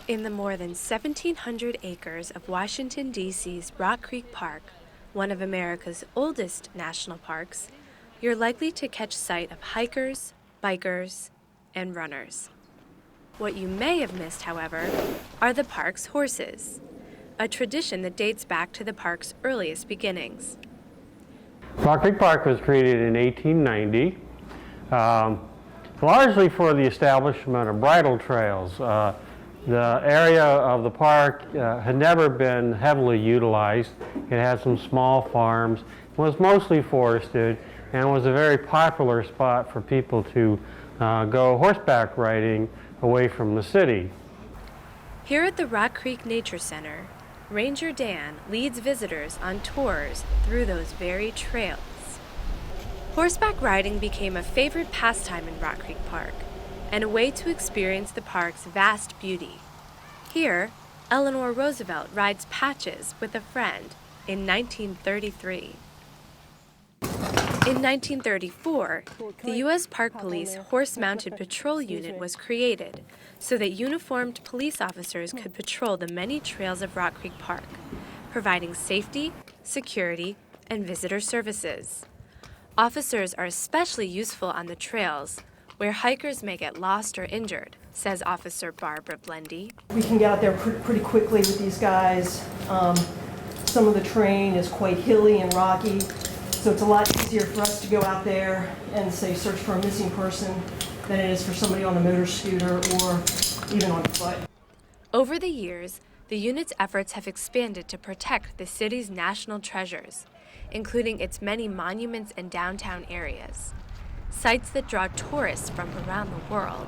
In the more than 1,700 acres of Washington, D.C.'s Rock Creek Park, one of America's oldest national parks, you're likely to catch sight of hikers, bikers, and runners. What you may have missed, however, are the park's horses, a tradition that dates back to the park's earliest beginnings. Rock Creek Park was created in 1890, largely for the establishment of bridle trails. The area of the park had never been heavily utilized. It had some small farms, was mostly forested, and was a very popular spot for people to go horseback riding away from the city. Here at the Rock Creek Nature Center, Ranger Dan leads visitors on tours through those very trails. Horseback riding became a favorite pastime in Rock Creek Park, and a way to experience the park's vast beauty. Here, Eleanor Roosevelt rides Patches with a friend in 1933. In 1934, the U.S. Park Police Horse-Mounted Patrol Unit was created so that uniformed police officers could patrol the many trails of Rock Creek Park, providing safety, security, and visitor services. Officers are especially useful on the trails, where hikers may get lost or injured, says Officer Barbara Blendy. We can get out there pretty quickly with these guys. Some of the terrain is quite hilly and rocky, so it's a lot easier for us to go out there and, say, search for a missing person than it is for somebody on a motor scooter or even on foot. Over the years, the unit's efforts have expanded to protect the city's national treasures, including its many monuments and downtown areas, sites that draw tourists from around the world.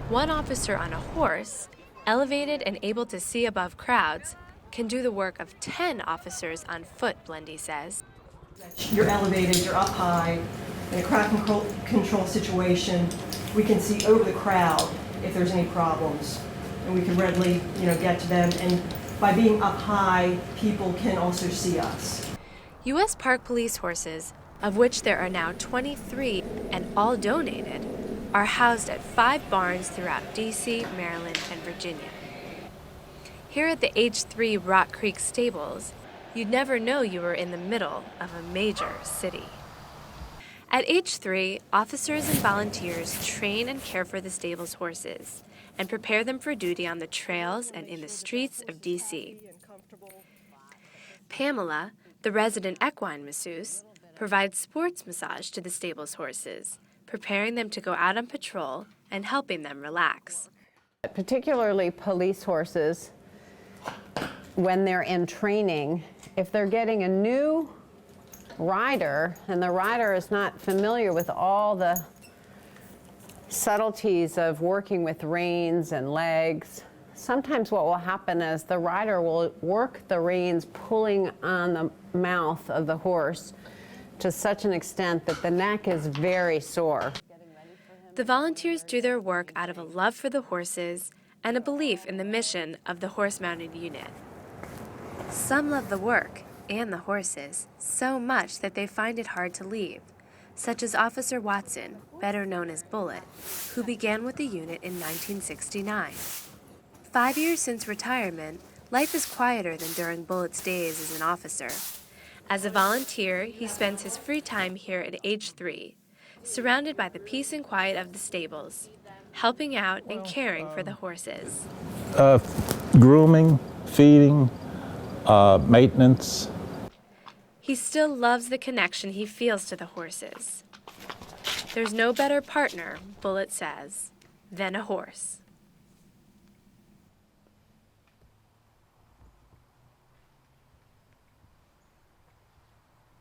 One officer on a horse, elevated and able to see above crowds, can do the work of 10 officers on foot, Blendy says. You're elevated, you're up high. In a crowd control situation, we can see over the crowd if there's any problems, and we can readily, get to them. And by being up high, people can also see us. U.S. Park Police horses, of which there are now 23 and all donated, are housed at 5 barns throughout D.C., Maryland, and Virginia. Here at the H3 Rock Creek Stables, you'd never know you were in the middle of a major city. At H3, officers and volunteers train and care for the stable's horses and prepare them for duty on the trails and in the streets of D.C. Pamela, the resident equine masseuse, provides sports massage to the stable's horses, preparing them to go out on patrol and helping them relax. Particularly police horses, when they're in training, if they're getting a new rider and the rider is not familiar with all the subtleties of working with reins and legs, sometimes what will happen is the rider will work the reins pulling on the mouth of the horse to such an extent that the neck is very sore. The volunteers do their work out of a love for the horses and a belief in the mission of the horse-mounted unit. Some love the work and the horses so much that they find it hard to leave, such as Officer Watson, better known as Bullet, who began with the unit in 1969. 5 years since retirement, life is quieter than during Bullet's days as an officer. As a volunteer, he spends his free time here at H3, surrounded by the peace and quiet of the stables, helping out and caring for the horses. Grooming, feeding, maintenance. He still loves the connection he feels to the horses. There's no better partner, Bullet says, than a horse.